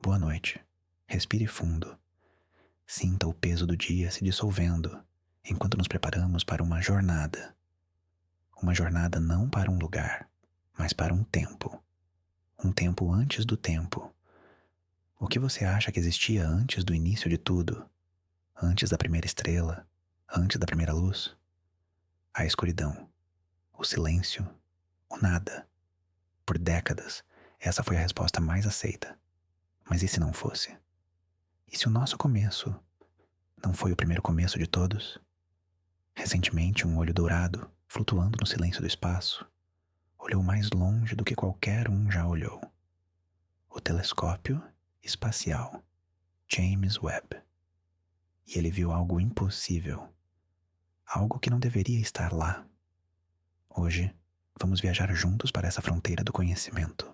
Boa noite. Respire fundo. Sinta o peso do dia se dissolvendo enquanto nos preparamos para uma jornada. Uma jornada não para um lugar, mas para um tempo. Um tempo antes do tempo. O que você acha que existia antes do início de tudo? Antes da primeira estrela? Antes da primeira luz? A escuridão. O silêncio. O nada. Por décadas, essa foi a resposta mais aceita. Mas e se não fosse? E se o nosso começo não foi o primeiro começo de todos? Recentemente, um olho dourado, flutuando no silêncio do espaço, olhou mais longe do que qualquer um já olhou. O telescópio espacial James Webb. E ele viu algo impossível. Algo que não deveria estar lá. Hoje, vamos viajar juntos para essa fronteira do conhecimento.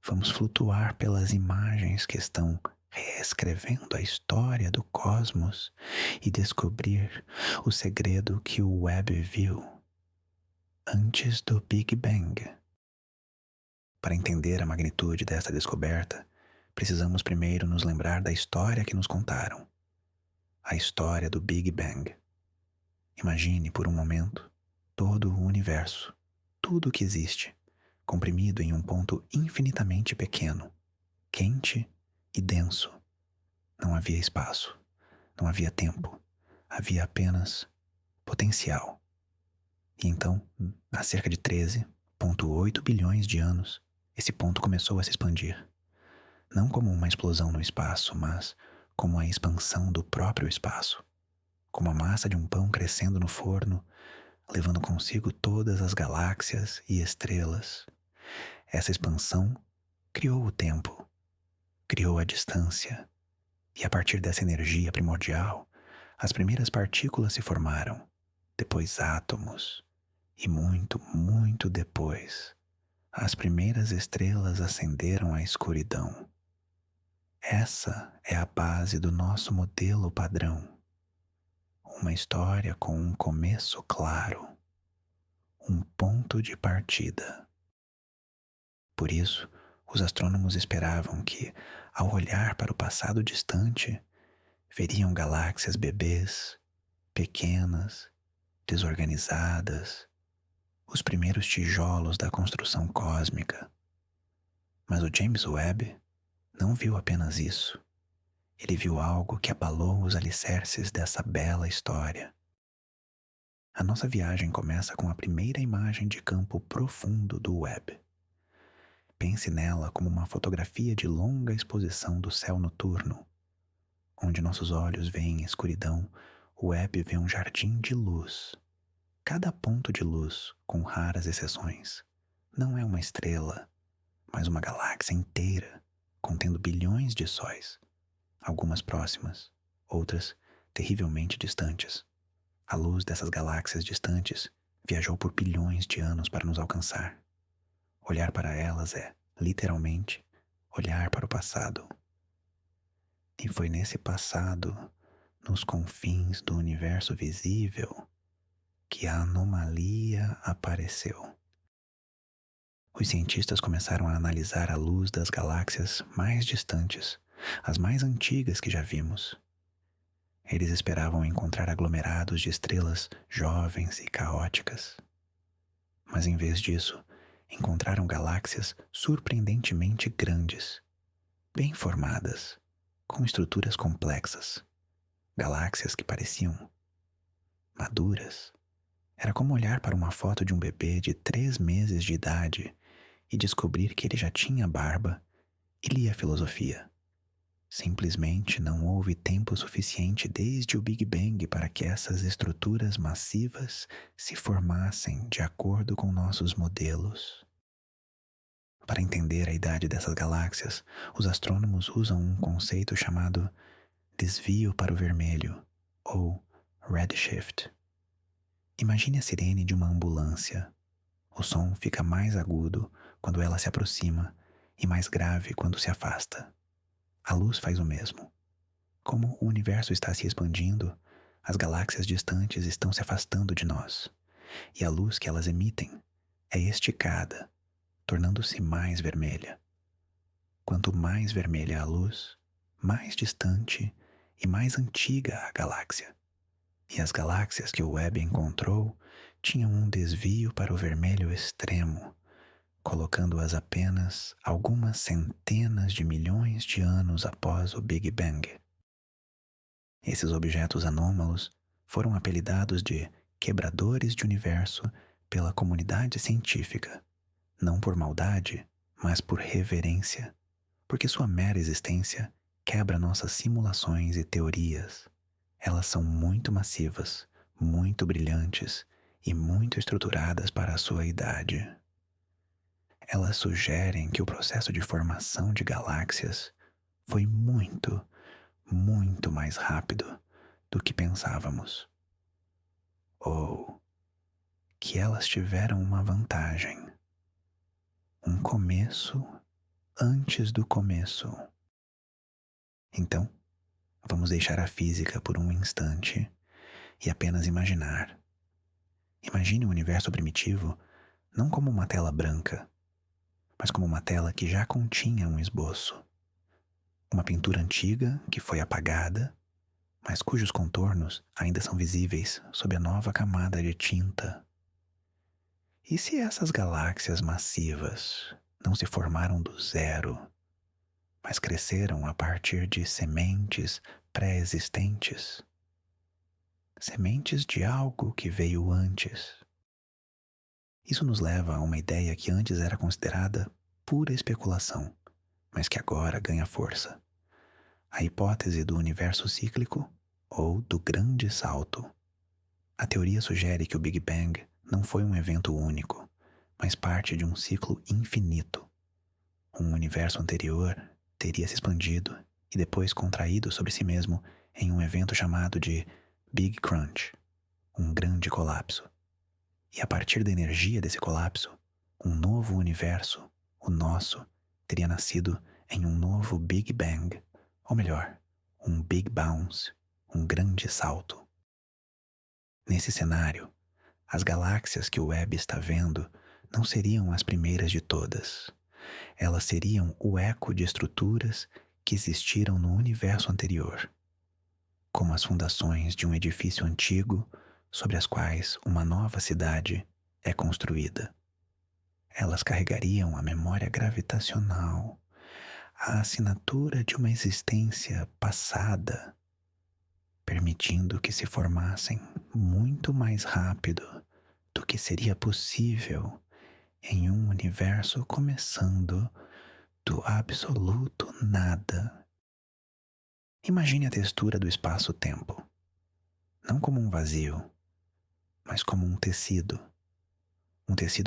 Vamos flutuar pelas imagens que estão reescrevendo a história do cosmos e descobrir o segredo que o Webb viu antes do Big Bang. Para entender a magnitude dessa descoberta, precisamos primeiro nos lembrar da história que nos contaram. A história do Big Bang. Imagine por um momento todo o universo, tudo o que existe, comprimido em um ponto infinitamente pequeno, quente e denso. Não havia espaço, não havia tempo, havia apenas potencial. E então, há cerca de 13,8 bilhões de anos, esse ponto começou a se expandir. Não como uma explosão no espaço, mas como a expansão do próprio espaço. Como a massa de um pão crescendo no forno, levando consigo todas as galáxias e estrelas. Essa expansão criou o tempo, criou a distância, e a partir dessa energia primordial, as primeiras partículas se formaram, depois átomos, e muito, muito depois, as primeiras estrelas ascenderam à escuridão. Essa é a base do nosso modelo padrão. Uma história com um começo claro, um ponto de partida. Por isso, os astrônomos esperavam que, ao olhar para o passado distante, veriam galáxias bebês, pequenas, desorganizadas, os primeiros tijolos da construção cósmica. Mas o James Webb não viu apenas isso. Ele viu algo que abalou os alicerces dessa bela história. A nossa viagem começa com a primeira imagem de campo profundo do Webb. Pense nela como uma fotografia de longa exposição do céu noturno. Onde nossos olhos veem escuridão, o Webb vê um jardim de luz. Cada ponto de luz, com raras exceções, não é uma estrela, mas uma galáxia inteira, contendo bilhões de sóis. Algumas próximas, outras terrivelmente distantes. A luz dessas galáxias distantes viajou por bilhões de anos para nos alcançar. Olhar para elas é, literalmente, olhar para o passado. E foi nesse passado, nos confins do universo visível, que a anomalia apareceu. Os cientistas começaram a analisar a luz das galáxias mais distantes, as mais antigas que já vimos. Eles esperavam encontrar aglomerados de estrelas jovens e caóticas. Mas em vez disso, encontraram galáxias surpreendentemente grandes, bem formadas, com estruturas complexas. Galáxias que pareciam maduras. Era como olhar para uma foto de um bebê de 3 meses de idade e descobrir que ele já tinha barba e lia filosofia. Simplesmente não houve tempo suficiente desde o Big Bang para que essas estruturas massivas se formassem de acordo com nossos modelos. Para entender a idade dessas galáxias, os astrônomos usam um conceito chamado desvio para o vermelho, ou redshift. Imagine a sirene de uma ambulância. O som fica mais agudo quando ela se aproxima e mais grave quando se afasta. A luz faz o mesmo. Como o universo está se expandindo, as galáxias distantes estão se afastando de nós, e a luz que elas emitem é esticada, tornando-se mais vermelha. quanto mais vermelha a luz, mais distante e mais antiga a galáxia. E as galáxias que o Webb encontrou tinham um desvio para o vermelho extremo, colocando-as apenas algumas centenas de milhões de anos após o Big Bang. Esses objetos anômalos foram apelidados de quebradores de universo pela comunidade científica, não por maldade, mas por reverência, porque sua mera existência quebra nossas simulações e teorias. Elas são muito massivas, muito brilhantes e muito estruturadas para a sua idade. Elas sugerem que o processo de formação de galáxias foi muito, muito mais rápido do que pensávamos. Ou que elas tiveram uma vantagem. Um começo antes do começo. Então, vamos deixar a física por um instante e apenas imaginar. Imagine o universo primitivo não como uma tela branca, mas como uma tela que já continha um esboço. Uma pintura antiga que foi apagada, mas cujos contornos ainda são visíveis sob a nova camada de tinta. E se essas galáxias massivas não se formaram do zero, mas cresceram a partir de sementes pré-existentes? Sementes de algo que veio antes. Isso nos leva a uma ideia que antes era considerada pura especulação, mas que agora ganha força. A hipótese do universo cíclico ou do grande salto. A teoria sugere que o Big Bang não foi um evento único, mas parte de um ciclo infinito. Um universo anterior teria se expandido e depois contraído sobre si mesmo em um evento chamado de Big Crunch, um grande colapso. E a partir da energia desse colapso, um novo universo, o nosso, teria nascido em um novo Big Bang, ou melhor, um Big Bounce, um grande salto. Nesse cenário, as galáxias que o Webb está vendo não seriam as primeiras de todas. Elas seriam o eco de estruturas que existiram no universo anterior, como as fundações de um edifício antigo sobre as quais uma nova cidade é construída. Elas carregariam a memória gravitacional, a assinatura de uma existência passada, permitindo que se formassem muito mais rápido do que seria possível em um universo começando do absoluto nada. Imagine a textura do espaço-tempo, não como um vazio, mas como um tecido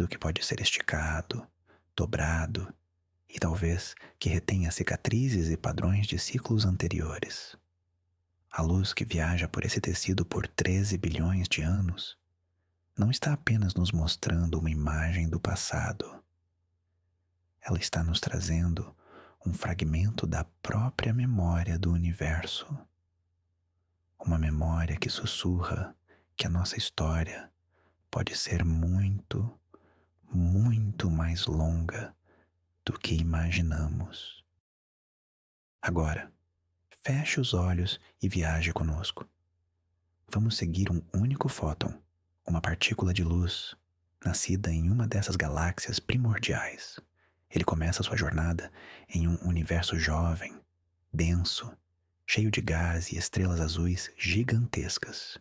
que pode ser esticado, dobrado e talvez que retenha cicatrizes e padrões de ciclos anteriores. A luz que viaja por esse tecido por 13 bilhões de anos não está apenas nos mostrando uma imagem do passado. Ela está nos trazendo um fragmento da própria memória do universo. Uma memória que sussurra que a nossa história pode ser muito, muito mais longa do que imaginamos. Agora, feche os olhos e viaje conosco. Vamos seguir um único fóton, uma partícula de luz, nascida em uma dessas galáxias primordiais. Ele começa sua jornada em um universo jovem, denso, cheio de gás e estrelas azuis gigantescas.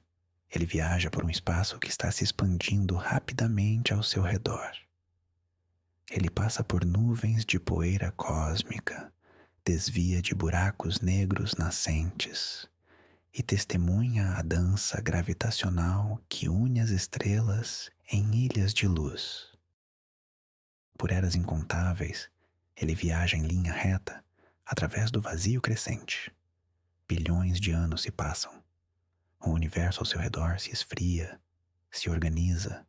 Ele viaja por um espaço que está se expandindo rapidamente ao seu redor. Ele passa por nuvens de poeira cósmica, desvia de buracos negros nascentes e testemunha a dança gravitacional que une as estrelas em ilhas de luz. Por eras incontáveis, ele viaja em linha reta através do vazio crescente. Bilhões de anos se passam. O universo ao seu redor se esfria, se organiza.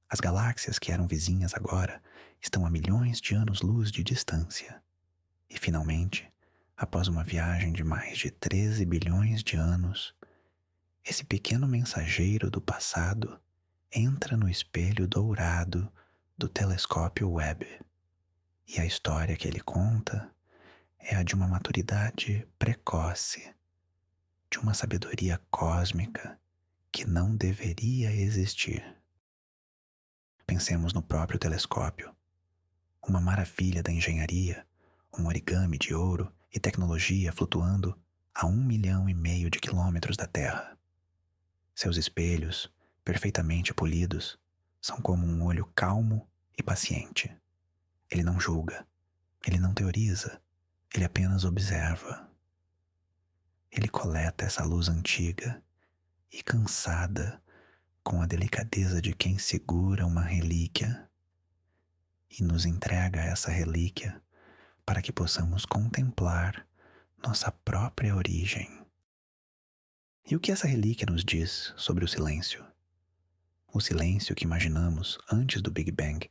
As galáxias que eram vizinhas agora estão a milhões de anos-luz de distância. E finalmente, após uma viagem de mais de 13 bilhões de anos, esse pequeno mensageiro do passado entra no espelho dourado do telescópio Webb. E a história que ele conta é a de uma maturidade precoce, de uma sabedoria cósmica que não deveria existir. Pensemos no próprio telescópio, uma maravilha da engenharia, um origami de ouro e tecnologia flutuando a 1,5 milhão de quilômetros da Terra. Seus espelhos, perfeitamente polidos, são como um olho calmo e paciente. Ele não julga, ele não teoriza, ele apenas observa. Ele coleta essa luz antiga e cansada com a delicadeza de quem segura uma relíquia e nos entrega essa relíquia para que possamos contemplar nossa própria origem. E o que essa relíquia nos diz sobre o silêncio? O silêncio que imaginamos antes do Big Bang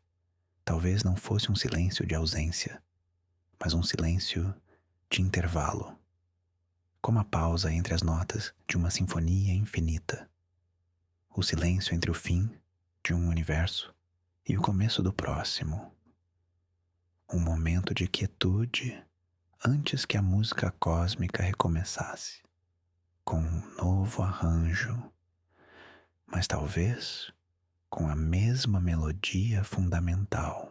talvez não fosse um silêncio de ausência, mas um silêncio de intervalo, como a pausa entre as notas de uma sinfonia infinita, o silêncio entre o fim de um universo e o começo do próximo, um momento de quietude antes que a música cósmica recomeçasse, com um novo arranjo, mas talvez com a mesma melodia fundamental.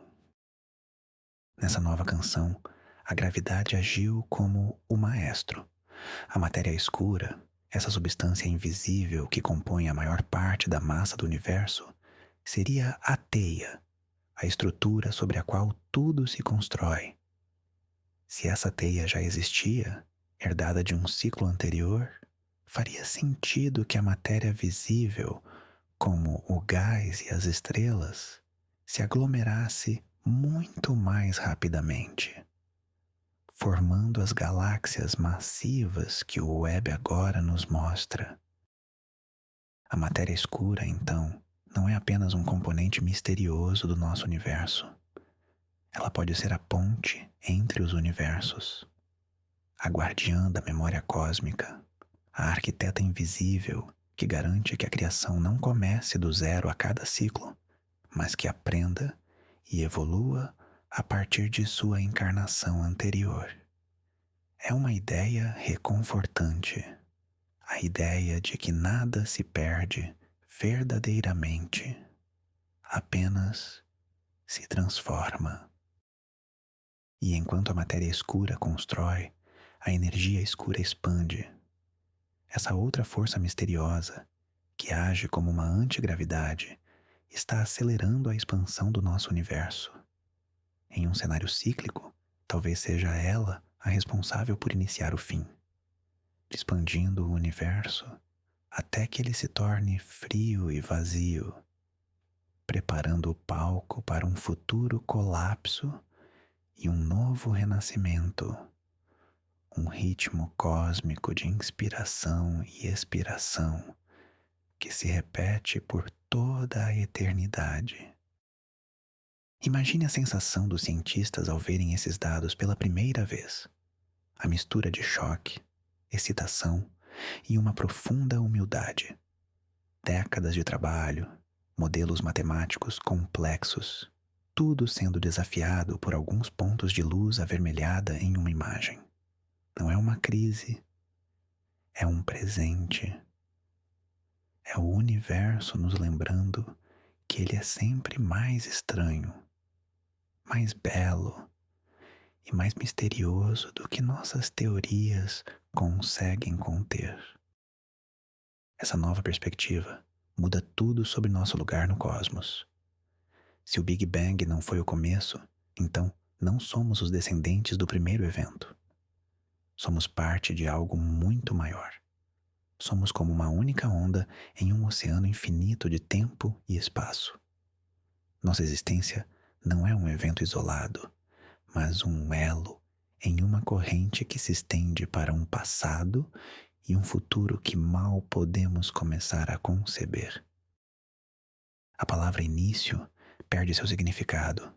Nessa nova canção, a gravidade agiu como o maestro. A matéria escura, essa substância invisível que compõe a maior parte da massa do universo, seria a teia, a estrutura sobre a qual tudo se constrói. Se essa teia já existia, herdada de um ciclo anterior, faria sentido que a matéria visível, como o gás e as estrelas, se aglomerasse muito mais rapidamente, formando as galáxias massivas que o web agora nos mostra. A matéria escura, então, não é apenas um componente misterioso do nosso universo. Ela pode ser a ponte entre os universos, a guardiã da memória cósmica, a arquiteta invisível que garante que a criação não comece do zero a cada ciclo, mas que aprenda e evolua a partir de sua encarnação anterior. É uma ideia reconfortante, a ideia de que nada se perde verdadeiramente, apenas se transforma. E enquanto a matéria escura constrói, a energia escura expande. Essa outra força misteriosa, que age como uma antigravidade, está acelerando a expansão do nosso universo. Em um cenário cíclico, talvez seja ela a responsável por iniciar o fim, expandindo o universo até que ele se torne frio e vazio, preparando o palco para um futuro colapso e um novo renascimento, um ritmo cósmico de inspiração e expiração que se repete por toda a eternidade. Imagine a sensação dos cientistas ao verem esses dados pela primeira vez. A mistura de choque, excitação e uma profunda humildade. Décadas de trabalho, modelos matemáticos complexos, tudo sendo desafiado por alguns pontos de luz avermelhada em uma imagem. Não é uma crise, é um presente. É o universo nos lembrando que ele é sempre mais estranho, mais belo e mais misterioso do que nossas teorias conseguem conter. Essa nova perspectiva muda tudo sobre nosso lugar no cosmos. Se o Big Bang não foi o começo, então não somos os descendentes do primeiro evento. Somos parte de algo muito maior. Somos como uma única onda em um oceano infinito de tempo e espaço. Nossa existência não é um evento isolado, mas um elo em uma corrente que se estende para um passado e um futuro que mal podemos começar a conceber. A palavra início perde seu significado.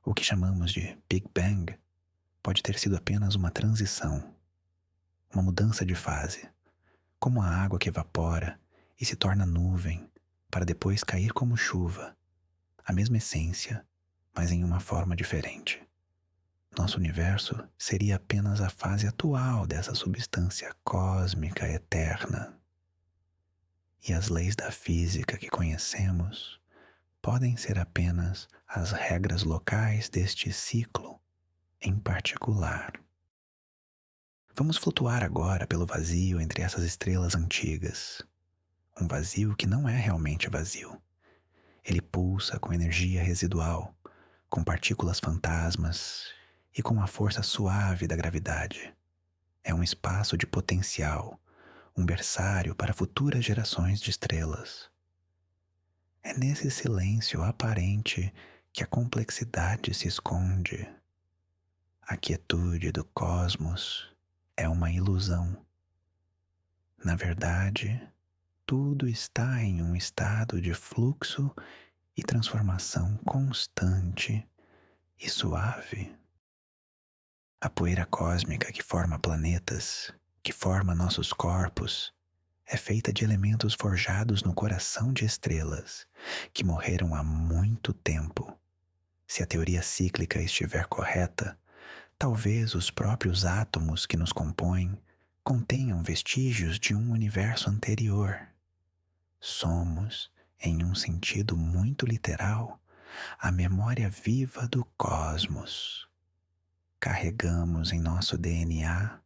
O que chamamos de Big Bang pode ter sido apenas uma transição, uma mudança de fase, como a água que evapora e se torna nuvem para depois cair como chuva, a mesma essência, mas em uma forma diferente. Nosso universo seria apenas a fase atual dessa substância cósmica eterna. E as leis da física que conhecemos podem ser apenas as regras locais deste ciclo em particular. Vamos flutuar agora pelo vazio entre essas estrelas antigas. Um vazio que não é realmente vazio. Ele pulsa com energia residual, com partículas fantasmas e com a força suave da gravidade. É um espaço de potencial, um berçário para futuras gerações de estrelas. É nesse silêncio aparente que a complexidade se esconde. A quietude do cosmos é uma ilusão. Na verdade, tudo está em um estado de fluxo e transformação constante e suave. A poeira cósmica que forma planetas, que forma nossos corpos, é feita de elementos forjados no coração de estrelas que morreram há muito tempo. Se a teoria cíclica estiver correta, talvez os próprios átomos que nos compõem contenham vestígios de um universo anterior. Somos, em um sentido muito literal, a memória viva do cosmos. Carregamos em nosso DNA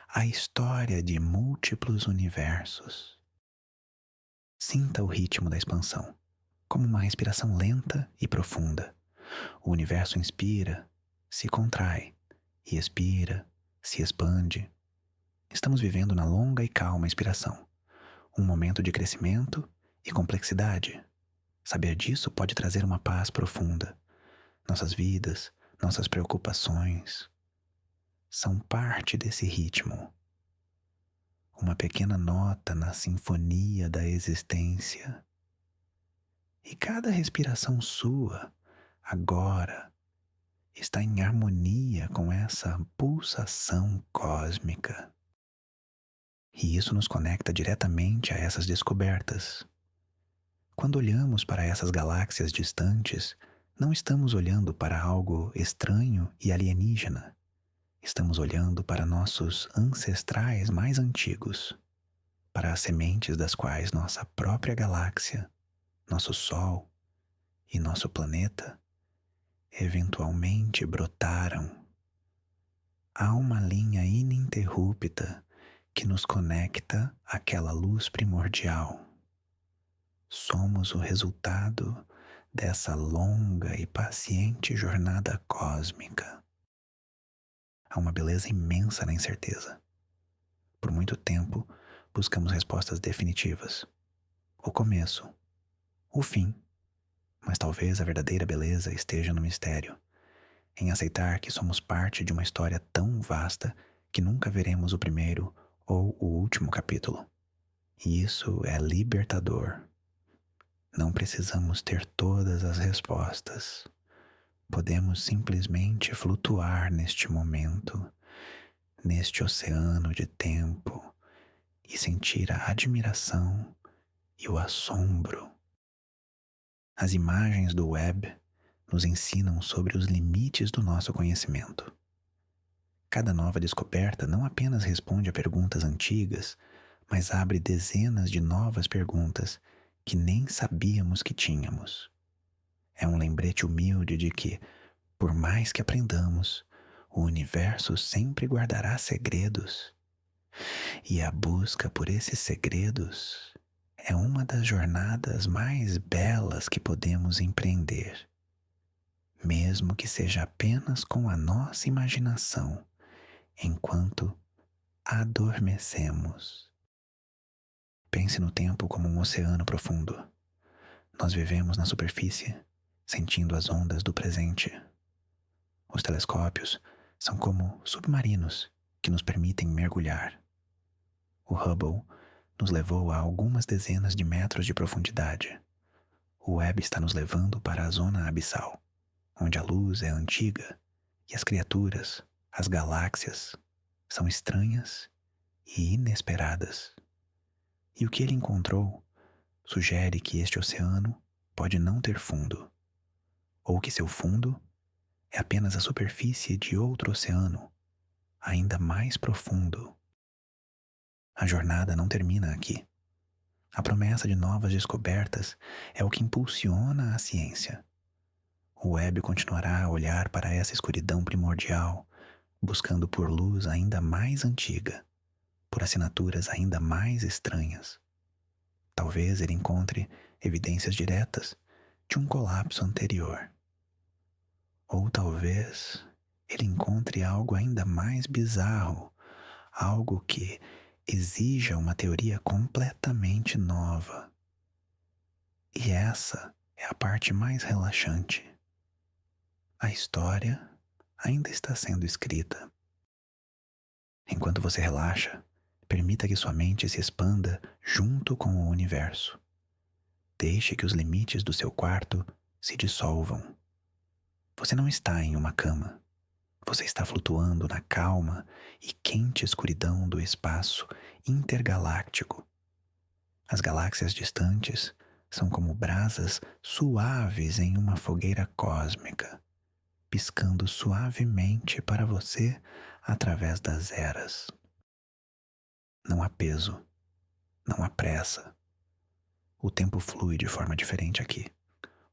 a história de múltiplos universos. Sinta o ritmo da expansão, como uma respiração lenta e profunda. O universo inspira, se contrai, e expira, se expande. Estamos vivendo na longa e calma inspiração, um momento de crescimento e complexidade. Saber disso pode trazer uma paz profunda. Nossas vidas, nossas preocupações são parte desse ritmo. Uma pequena nota na sinfonia da existência. E cada respiração sua, agora, está em harmonia com essa pulsação cósmica. E isso nos conecta diretamente a essas descobertas. Quando olhamos para essas galáxias distantes, não estamos olhando para algo estranho e alienígena. Estamos olhando para nossos ancestrais mais antigos, para as sementes das quais nossa própria galáxia, nosso Sol e nosso planeta eventualmente brotaram. Há uma linha ininterrupta que nos conecta àquela luz primordial. Somos o resultado dessa longa e paciente jornada cósmica. Há uma beleza imensa na incerteza. Por muito tempo, buscamos respostas definitivas. O começo, o fim. Mas talvez a verdadeira beleza esteja no mistério, em aceitar que somos parte de uma história tão vasta que nunca veremos o primeiro ou o último capítulo. E isso é libertador. Não precisamos ter todas as respostas. Podemos simplesmente flutuar neste momento, neste oceano de tempo, e sentir a admiração e o assombro. As imagens do web nos ensinam sobre os limites do nosso conhecimento. Cada nova descoberta não apenas responde a perguntas antigas, mas abre dezenas de novas perguntas que nem sabíamos que tínhamos. É um lembrete humilde de que, por mais que aprendamos, o universo sempre guardará segredos. E a busca por esses segredos é uma das jornadas mais belas que podemos empreender, mesmo que seja apenas com a nossa imaginação, enquanto adormecemos. Pense no tempo como um oceano profundo. Nós vivemos na superfície, sentindo as ondas do presente. Os telescópios são como submarinos que nos permitem mergulhar. O Hubble nos levou a algumas dezenas de metros de profundidade. O Webb está nos levando para a zona abissal, onde a luz é antiga e as criaturas, as galáxias, são estranhas e inesperadas. E o que ele encontrou sugere que este oceano pode não ter fundo, ou que seu fundo é apenas a superfície de outro oceano, ainda mais profundo. A jornada não termina aqui. A promessa de novas descobertas é o que impulsiona a ciência. O web continuará a olhar para essa escuridão primordial, buscando por luz ainda mais antiga, por assinaturas ainda mais estranhas. Talvez ele encontre evidências diretas de um colapso anterior. Ou talvez ele encontre algo ainda mais bizarro, algo que exija uma teoria completamente nova. E essa é a parte mais relaxante. A história ainda está sendo escrita. Enquanto você relaxa, permita que sua mente se expanda junto com o universo. Deixe que os limites do seu quarto se dissolvam. Você não está em uma cama. Você está flutuando na calma e quente escuridão do espaço intergaláctico. As galáxias distantes são como brasas suaves em uma fogueira cósmica, piscando suavemente para você através das eras. Não há peso, não há pressa. O tempo flui de forma diferente aqui.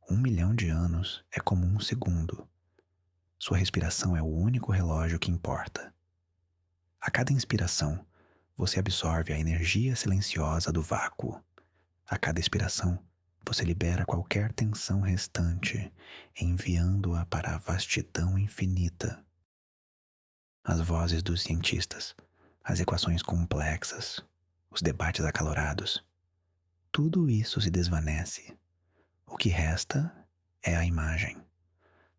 1 milhão de anos é como um segundo. Sua respiração é o único relógio que importa. A cada inspiração, você absorve a energia silenciosa do vácuo. A cada expiração, você libera qualquer tensão restante, enviando-a para a vastidão infinita. As vozes dos cientistas, as equações complexas, os debates acalorados, tudo isso se desvanece. O que resta é a imagem,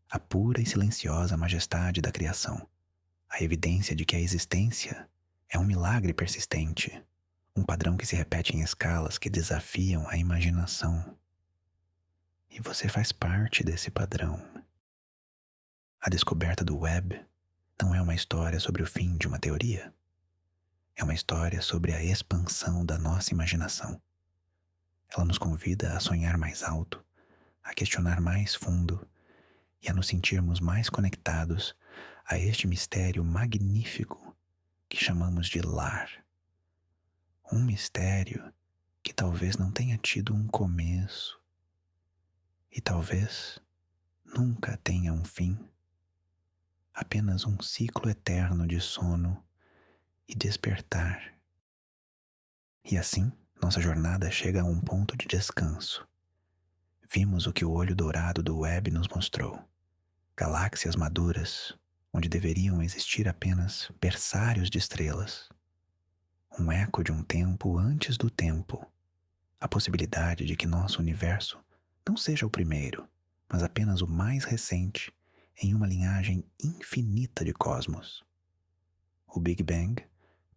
a pura e silenciosa majestade da criação, a evidência de que a existência é um milagre persistente, um padrão que se repete em escalas que desafiam a imaginação. E você faz parte desse padrão. A descoberta do web não é uma história sobre o fim de uma teoria. É uma história sobre a expansão da nossa imaginação. Ela nos convida a sonhar mais alto, a questionar mais fundo e a nos sentirmos mais conectados a este mistério magnífico que chamamos de lar. Um mistério que talvez não tenha tido um começo e talvez nunca tenha um fim. Apenas um ciclo eterno de sono e despertar. E assim, nossa jornada chega a um ponto de descanso. Vimos o que o olho dourado do web nos mostrou. Galáxias maduras, onde deveriam existir apenas berçários de estrelas. Um eco de um tempo antes do tempo. A possibilidade de que nosso universo não seja o primeiro, mas apenas o mais recente em uma linhagem infinita de cosmos. O Big Bang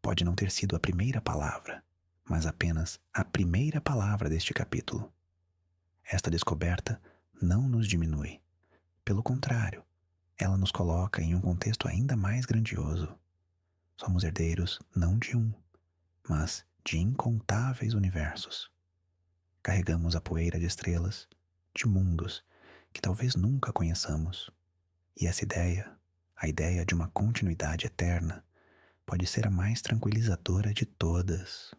pode não ter sido a primeira palavra, mas apenas a primeira palavra deste capítulo. Esta descoberta não nos diminui. Pelo contrário, ela nos coloca em um contexto ainda mais grandioso. Somos herdeiros não de um, mas de incontáveis universos. Carregamos a poeira de estrelas, de mundos que talvez nunca conheçamos. E essa ideia, a ideia de uma continuidade eterna, pode ser a mais tranquilizadora de todas.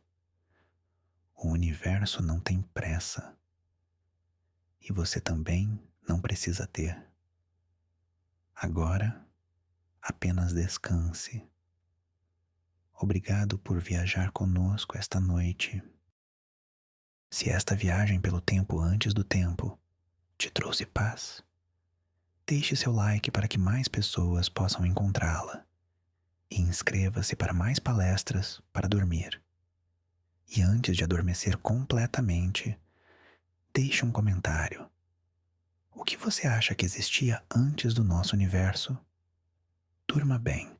O universo não tem pressa. E você também não precisa ter. Agora, apenas descanse. Obrigado por viajar conosco esta noite. Se esta viagem pelo tempo antes do tempo te trouxe paz, deixe seu like para que mais pessoas possam encontrá-la. E inscreva-se para mais palestras para dormir. E antes de adormecer completamente, deixe um comentário. O que você acha que existia antes do nosso universo? Durma bem.